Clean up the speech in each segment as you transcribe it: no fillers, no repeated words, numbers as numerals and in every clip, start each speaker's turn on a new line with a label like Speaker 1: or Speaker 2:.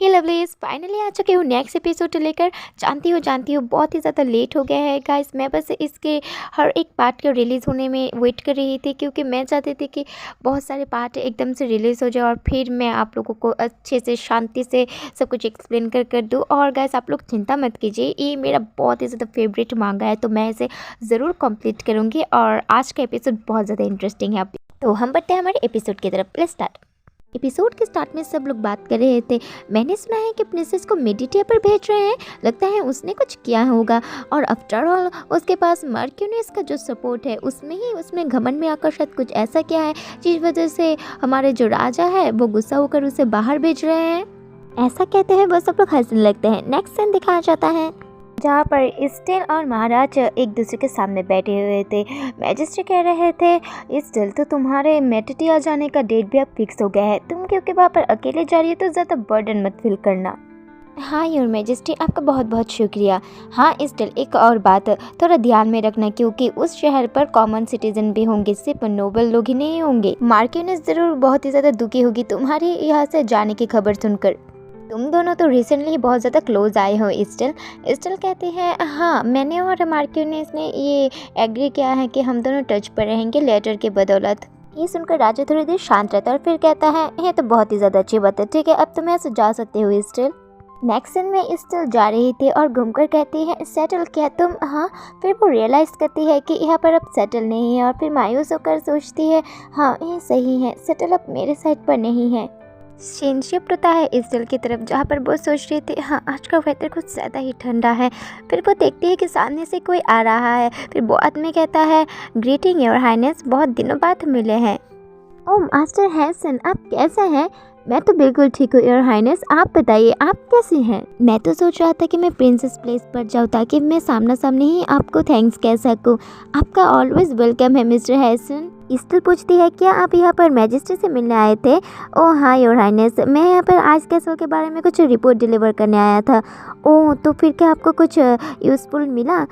Speaker 1: हे lovelies, finally आ चुके हूँ next episode लेकर। जानती हूँ बहुत ही ज़्यादा लेट हो गया है गाइस। मैं बस इसके हर एक पार्ट के रिलीज़ होने में वेट कर रही थी, क्योंकि मैं चाहती थी कि बहुत सारे पार्ट एकदम से रिलीज़ हो जाए और फिर मैं आप लोगों को अच्छे से शांति से सब कुछ एक्सप्लेन कर दूँ। और गाइस, आप लोग चिंता मत कीजिए, ये मेरा बहुत ही ज़्यादा फेवरेट मांगा है, तो मैं इसे ज़रूर कंप्लीट करूँगी। और आज का एपिसोड बहुत ज़्यादा इंटरेस्टिंग है। तो हम बढ़ते हैं हमारे एपिसोड की तरफ। Let's start. एपिसोड के स्टार्ट में सब लोग बात कर रहे थे। मैंने सुना है कि प्रिंसेस को मेडिटेयर पर भेज रहे हैं, लगता है उसने कुछ किया होगा। और आफ्टर ऑल उसके पास मर्क्यूरियस का जो सपोर्ट है, उसमें घमंड में आकर शायद कुछ ऐसा किया है जिस वजह से हमारे जो राजा है वो गुस्सा होकर उसे बाहर भेज रहे हैं। ऐसा कहते हैं वो सब लोग हंसने लगते हैं। नेक्स्ट सीन दिखाया जाता है जहाँ पर स्टेल और महाराज एक दूसरे के सामने बैठे हुए थे। मैजिस्ट्री कह रहे थे, स्टेल तो तुम्हारे मेटिटिया जाने का डेट भी अब फिक्स हो गया है, तुम क्योंकि वहाँ पर अकेले जा रही हो तो ज़्यादा बर्डन मत फील करना। हाँ योर मैजेस्टी, आपका बहुत बहुत शुक्रिया। हाँ स्टेल, एक और बात थोड़ा ध्यान में रखना, क्योंकि उस शहर पर कॉमन सिटीजन भी होंगे, सिर्फ नोबल लोग ही नहीं होंगे। मार्क्यूनेस ज़रूर बहुत ही ज़्यादा दुखी होगी तुम्हारी यहाँ से जाने की खबर सुनकर। तुम दोनों तो रिसेंटली बहुत ज़्यादा क्लोज आए हो स्टिल। स्टिल कहती है, हाँ मैंने और मार्क्यूनेस ने ये एग्री किया है कि हम दोनों टच पर रहेंगे लेटर के बदौलत। ये सुनकर राजा थोड़ी देर शांत रहता है और फिर कहता है, ये तो बहुत ही ज़्यादा अच्छी बात है, ठीक है अब तुम ऐसे जा सकते हो स्टिल। नेक्स्ट सीन में स्टिल जा रही थी और घूमकर कहती है, सेटल क्या तुम? हाँ। फिर वो रियलाइज़ करती है कि यहाँ पर अब सेटल नहीं है और फिर मायूस होकर सोचती है, हाँ ये सही है, सेटल अब मेरे साइड पर नहीं है। सीन शिफ्ट होता है इस दिल की तरफ, जहाँ पर वो सोच रही थी, हाँ आज का वेदर कुछ ज़्यादा ही ठंडा है। फिर वो देखती है कि सामने से कोई आ रहा है। फिर वो आदमी कहता है, ग्रीटिंग योर हाइनेस, बहुत दिनों बाद मिले हैं। ओह मास्टर हैसन, आप कैसे हैं? मैं तो बिल्कुल ठीक हूँ योर हाइनेस, आप बताइए आप कैसी हैं? मैं तो सोच रहा था कि मैं प्रिंसेस प्लेस पर जाऊँ ताकि मैं सामना सामने ही आपको थैंक्स कह सकूँ। आपका ऑलवेज वेलकम है मिस्टर हैसन। स्टिल पूछती है, क्या आप यहाँ पर मैजिस्ट्रेट से मिलने आए थे? ओह हाँ योर हाइनेस, मैं यहाँ पर आइस कैसल के बारे में कुछ रिपोर्ट डिलीवर करने आया था। ओह तो फिर क्या आपको कुछ यूज़फुल मिला?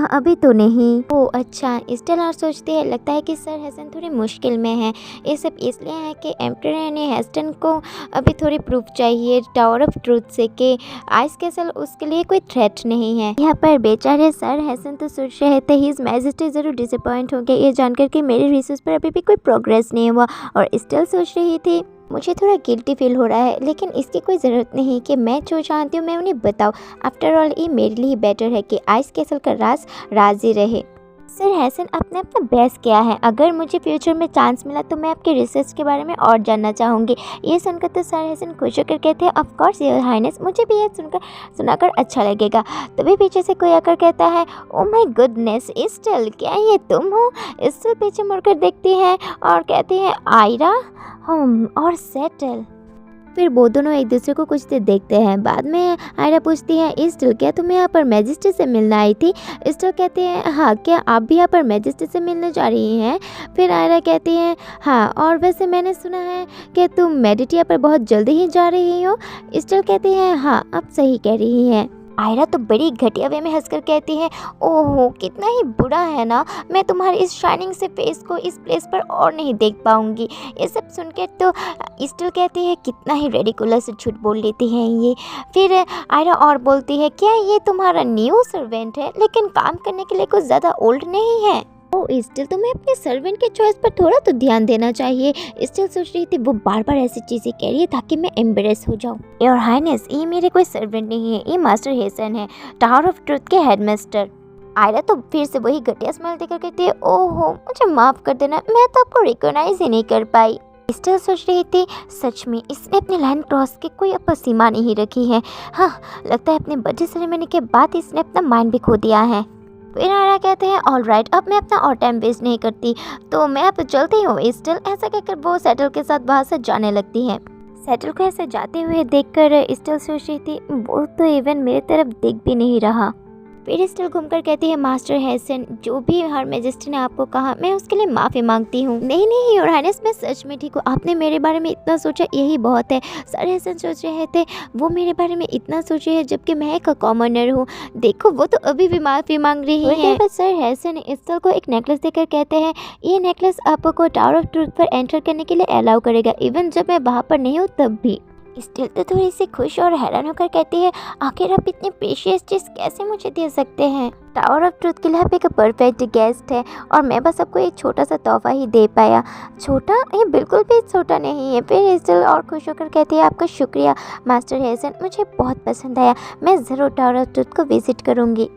Speaker 1: अभी तो नहीं। ओह अच्छा। स्टिल और सोचती है, लगता है कि सर हैसन थोड़ी मुश्किल में है। ये सब इसलिए है कि एम्परर ने हैस्टन को अभी थोड़ी प्रूफ चाहिए टावर ऑफ ट्रूथ से कि आइस कैसल उसके लिए कोई थ्रेट नहीं है। यहाँ पर बेचारे सर हैसन तो सोच रहे थे हिज मैजेस्टी ज़रूर डिसअपॉइंट होंगे ये जानकर कि मेरे रिसर्च पर अभी भी कोई प्रोग्रेस नहीं हुआ। और स्टिल सोच रही थी, मुझे थोड़ा गिल्टी फील हो रहा है, लेकिन इसकी कोई ज़रूरत नहीं कि मैं जो जानती हूँ मैं उन्हें बताऊँ। आफ्टर ऑल ये मेरे लिए बेटर है कि आइस कैसल का राज राजी रहे। सर हैसन, आपने अपना बेस्ट किया है। अगर मुझे फ्यूचर में चांस मिला तो मैं आपके रिसर्च के बारे में और जानना चाहूँगी। ये सुनकर तो सर हैसन खुश होकर कहते हैं, ऑफ कोर्स योर हाइनेस, मुझे भी ये सुनाकर अच्छा लगेगा। तभी पीछे से कोई आकर कहता है, ओ माय गुडनेस स्टिल, क्या ये तुम हो? स्टिल पीछे मुड़कर देखती है और कहती है, आयरा हम और सेटल। फिर वो दोनों एक दूसरे को कुछ देर देखते हैं। बाद में आयरा पूछती है, स्टिल क्या तुम यहाँ पर मैजिस्ट्रेट से मिलने आई थी? स्टिल कहते हैं, हाँ क्या आप भी यहाँ पर मैजिस्ट्रेट से मिलने जा रही हैं? फिर आयरा कहती है, हाँ और वैसे मैंने सुना है कि तुम मेडिटिया पर बहुत जल्दी ही जा रही हो। स्टिल कहती है, हाँ आप सही कह रही हैं। आयरा तो बड़ी घटिया वे में हंसकर कहती है, ओहो कितना ही बुरा है ना, मैं तुम्हारे इस शाइनिंग से फेस को इस प्लेस पर और नहीं देख पाऊंगी। ये सब सुनकर तो स्टिल कहती है, कितना ही रेडिकुलस झूठ बोल लेती है ये। फिर आयरा और बोलती है, क्या ये तुम्हारा न्यू सर्वेंट है, लेकिन काम करने के लिए कुछ ज़्यादा ओल्ड नहीं है? ओ स्टिल तुम्हें अपने सर्वेंट के चॉइस पर थोड़ा तो ध्यान देना चाहिए। स्टिल सोच रही थी, वो बार बार ऐसी चीज़ें कह रही है ताकि मैं एम्बेरेस हो जाऊँ। योर हाइनेस, ये मेरे कोई सर्वेंट नहीं है, ये मास्टर हैसन है, टावर ऑफ ट्रूथ के हेडमास्टर। आयरा तो फिर से वही घटिया स्माइल देकर कहती है, ओहो मुझे माफ़ कर देना, मैं तो आपको रिकॉग्नाइज ही नहीं कर पाई। स्टिल सोच रही थी, सच में इसने अपनी लाइन क्रॉस की कोई अब सीमा नहीं रखी है। हाँ लगता है अपने बर्थडे सेरेमनी के बाद इसने अपना माइंड भी खो दिया है। फिर आयरा कहते हैं, ऑल राइट अब मैं अपना और टाइम वेस्ट नहीं करती, तो मैं अब चलती हूँ स्टिल। ऐसा कहकर वो सेटल के साथ वहाँ से जाने लगती है। सेटल को ऐसे जाते हुए देखकर स्टिल सोच रही थी, वो तो इवन मेरी तरफ देख भी नहीं रहा। फिर स्टिल घूमकर कहती है, मास्टर हैसन जो भी हर मैजेस्टी ने आपको कहा मैं उसके लिए माफ़ी मांगती हूँ। नहीं नहीं योर हाइनेस, मैं सच में ठीक हूँ, आपने मेरे बारे में इतना सोचा यही बहुत है। सर हैसन सोच रहे थे, वो मेरे बारे में इतना सोचे है जबकि मैं एक कॉमनर हूँ। देखो वो तो अभी भी माफ़ी मांग रही है। सर हैसन स्टिल को एक नेकलेस देकर कहते हैं, ये नेकलेस आपको टावर ऑफ ट्रूथ पर एंटर करने के लिए अलाउ करेगा, इवन जब मैं वहाँ पर नहीं हूँ तब भी। स्टिल तो थोड़ी सी खुश और हैरान होकर कहती है, आखिर आप इतनी प्रीशियस चीज़ कैसे मुझे दे सकते हैं? टावर ऑफ ट्रुथ के लिए आप एक परफेक्ट गेस्ट है और मैं बस आपको एक छोटा सा तोहफा ही दे पाया। छोटा? ये बिल्कुल भी छोटा नहीं है। फिर स्टिल और खुश होकर कहती है, आपका शुक्रिया मास्टर हेजन, मुझे बहुत पसंद आया। मैं ज़रूर टावर ऑफ ट्रुथ को विजिट करूँगी।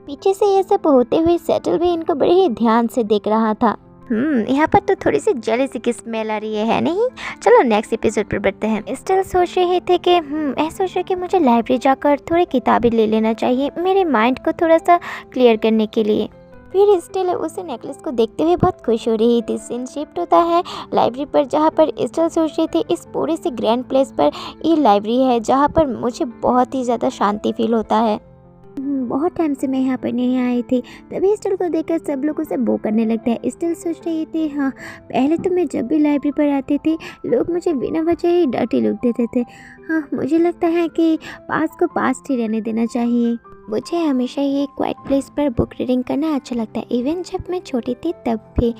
Speaker 1: पीछे से ये सब होते हुए सेटल भी इनको बड़े ही ध्यान से देख रहा था। यहाँ पर तो थोड़ी सी जेलसी की स्मेल आ रही है नहीं? चलो नेक्स्ट एपिसोड पर बढ़ते हैं। स्टिल सोच रहे थे कि मैं सोच रही कि मुझे लाइब्रेरी जाकर थोड़ी किताबें ले लेना चाहिए मेरे माइंड को थोड़ा सा क्लियर करने के लिए। फिर स्टिल उसे नेकलेस को देखते हुए बहुत खुश हो रही थी। सीन शिफ्ट होता है लाइब्रेरी पर, जहाँ पर स्टिल सोच रही थी इस पूरे से ग्रैंड प्लेस पर ये लाइब्रेरी है जहाँ पर मुझे बहुत ही ज़्यादा शांति फील होता है। बहुत टाइम से मैं यहाँ पर नहीं आई थी। तभी स्टिल को देखकर सब लोग उसे बो करने लगते हैं। स्टिल सोच रही थी, हाँ पहले तो मैं जब भी लाइब्रेरी पर आती थी लोग मुझे बिना वजह ही डर्टी लुक देते थे। हाँ मुझे लगता है कि पास्ट को पास्ट ही रहने देना चाहिए। मुझे हमेशा ये क्वाइट प्लेस पर बुक रीडिंग करना अच्छा लगता है। इवन जब मैं छोटी थी तब भी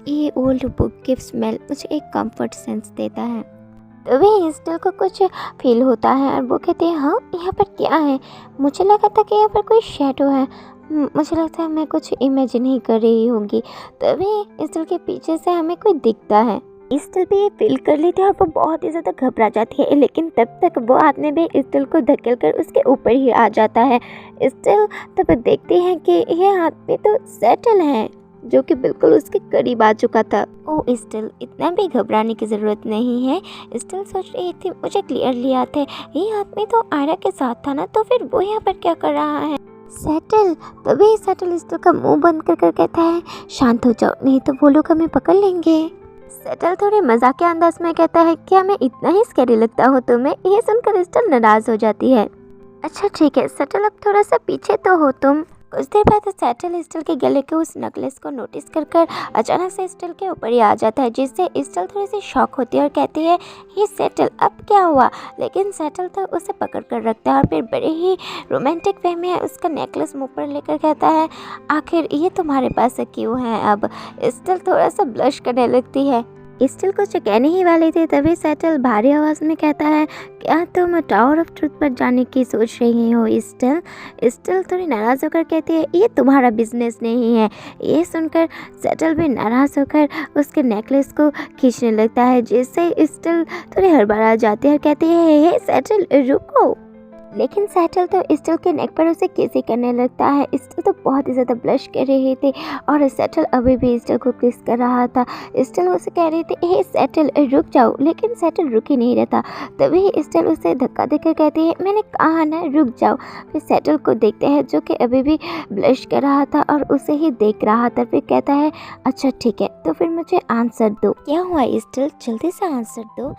Speaker 1: ये ओल्ड बुक की स्मेल मुझे एक कंफर्ट सेंस देता है। तभी स्टिल को कुछ फील होता है और वो कहते हैं, हाँ यहाँ पर क्या है? मुझे लगा था कि यहाँ पर कोई शैडो है। मुझे लगता है मैं कुछ इमेजिन ही कर रही होंगी। तभी स्टिल के पीछे से हमें कोई दिखता है। स्टिल भी ये फील कर लेती है और वो बहुत ही ज़्यादा घबरा जाती है, लेकिन तब तक वो आदमी भी स्टिल को धकेल कर उसके ऊपर ही आ जाता है। स्टिल तब देखती है कि ये आदमी तो सेटल है जो कि बिल्कुल उसके करीब आ चुका था। ओह स्टिल, इतना भी घबराने की ज़रूरत नहीं है। स्टिल सोच रही थी मुझे क्लियरली याद है ये आदमी तो आयरा के साथ था ना, तो फिर वो यहाँ पर क्या कर रहा है? सेटल। तभी सेटल स्टिल का मुंह बंद कर कहता है, शांत हो जाओ नहीं तो वो लोग हमें पकड़ लेंगे। सेटल थोड़े मजाक के अंदाज में कहता है, क्या मैं इतना ही स्कैरी लगता हूँ तुम्हें? ये सुनकर स्टिल नाराज़ हो जाती है। अच्छा ठीक है सेटल, अब थोड़ा सा पीछे तो हो तुम। कुछ देर बाद सेटल स्टिल के गले के उस नेकलेस को नोटिस कर अचानक से स्टिल के ऊपर ही आ जाता है, जिससे स्टिल थोड़ी सी शॉक होती है और कहती है, ये सेटल अब क्या हुआ? लेकिन सेटल तो उसे पकड़ कर रखता है और फिर बड़े ही रोमांटिक वे में उसका नेकलेस मुँह पर लेकर कहता है, आखिर ये तुम्हारे पास क्यों है? अब स्टिल थोड़ा सा ब्लश करने लगती है। स्टिल कुछ कहने ही वाली थी तभी सेटल भारी आवाज़ में कहता है, क्या तुम टावर ऑफ ट्रुथ पर जाने की सोच रही हो स्टिल? स्टिल थोड़ी नाराज़ होकर कहती है, ये तुम्हारा बिजनेस नहीं है। ये सुनकर सेटल भी नाराज़ होकर उसके नेकलेस को खींचने लगता है, जिससे स्टिल थोड़ी हड़बड़ा जाती है और कहती है, हे सेटल रुको। लेकिन सेटल तो स्टिल के नेक पर उसे किस करने लगता है। स्टिल तो बहुत ही ज़्यादा ब्लश कर रही थी और सेटल अभी भी स्टिल को किस कर रहा था। स्टिल उसे कह रही थी, हे सेटल रुक जाओ, लेकिन सेटल रुक ही नहीं रहता। तभी स्टिल उसे धक्का देकर कहती है, मैंने कहा ना रुक जाओ। फिर सेटल को देखते हैं जो कि अभी भी ब्लश कर रहा था और उसे ही देख रहा था। फिर कहता है, अच्छा ठीक है तो फिर मुझे आंसर दो, क्या हुआ स्टिल? जल्दी से आंसर दो।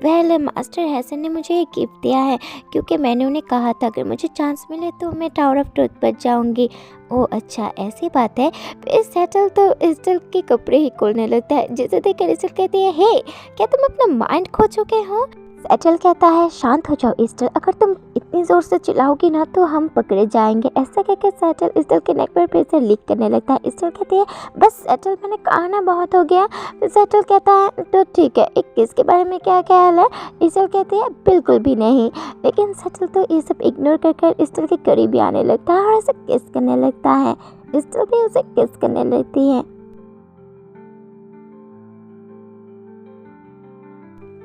Speaker 1: वेल मास्टर हैसन ने मुझे एक गिफ्ट दिया है, क्योंकि मैंने उन्हें कहा था अगर मुझे चांस मिले तो मैं टावर ऑफ ट्रुथ पर जाऊंगी। ओह अच्छा ऐसी बात है। फिर सेटल तो स्टिल के कपड़े ही खोलने लगता है, जिसे देखकर स्टिल कहती है, हे क्या तुम अपना माइंड खो चुके हो? सेटल कहता है, शांत हो जाओ स्टिल, अगर तुम इतनी ज़ोर से चिल्लाओगी ना तो हम पकड़े जाएंगे। ऐसा कहकर सेटल स्टिल के नेक पर फिर से लीक करने लगता है। स्टिल कहती है, बस सेटल मैंने कहा ना बहुत हो गया। फिर सेटल कहता है, तो ठीक है एक किस के बारे में क्या ख्याल है? स्टिल कहती है, बिल्कुल भी नहीं। लेकिन सेटल तो ये सब इग्नोर कर स्टिल के करीब ही आने लगता है और उसे किस करने लगता है। स्टिल भी उसे किस करने लगती है।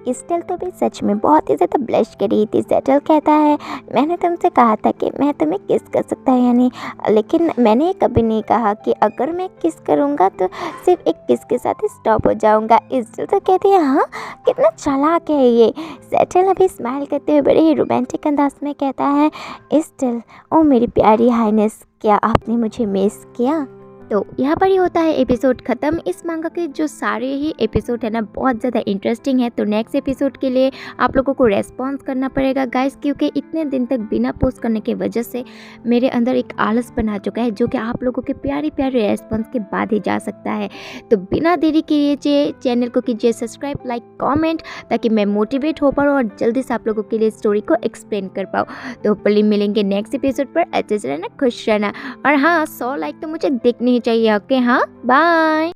Speaker 1: स्टिल तो भी सच में बहुत ही ज़्यादा ब्लश कर रही थी। सेटल कहता है, मैंने तुमसे कहा था कि मैं तुम्हें किस कर सकता है यानी, लेकिन मैंने कभी नहीं कहा कि अगर मैं किस करूँगा तो सिर्फ एक किस के साथ ही स्टॉप हो जाऊँगा। स्टिल तो कहती है, हाँ कितना चालाक है ये। सेटल अभी स्माइल करते हुए बड़े ही रोमांटिक अंदाज में कहता है, स्टिल ओ मेरी प्यारी हाइनेस, क्या आपने मुझे मिस किया? तो यहाँ पर ही होता है एपिसोड ख़त्म। इस मांगा के जो सारे ही एपिसोड है ना बहुत ज़्यादा इंटरेस्टिंग है। तो नेक्स्ट एपिसोड के लिए आप लोगों को रेस्पॉन्स करना पड़ेगा गाइस, क्योंकि इतने दिन तक बिना पोस्ट करने की वजह से मेरे अंदर एक आलस बना चुका है, जो कि आप लोगों के प्यारे प्यारे रेस्पॉन्स के बाद ही जा सकता है। तो बिना देरी कीजिए चैनल को कीजिए सब्सक्राइब, लाइक, कॉमेंट, ताकि मैं मोटिवेट हो पाऊँ और जल्दी से आप लोगों के लिए स्टोरी को एक्सप्लेन कर पाऊँ। तो होपफुली मिलेंगे नेक्स्ट एपिसोड पर। अच्छे से रहना, खुश रहना और हाँ 100 लाइक तो मुझे देखनी चाहिए। ओके हाँ बाय।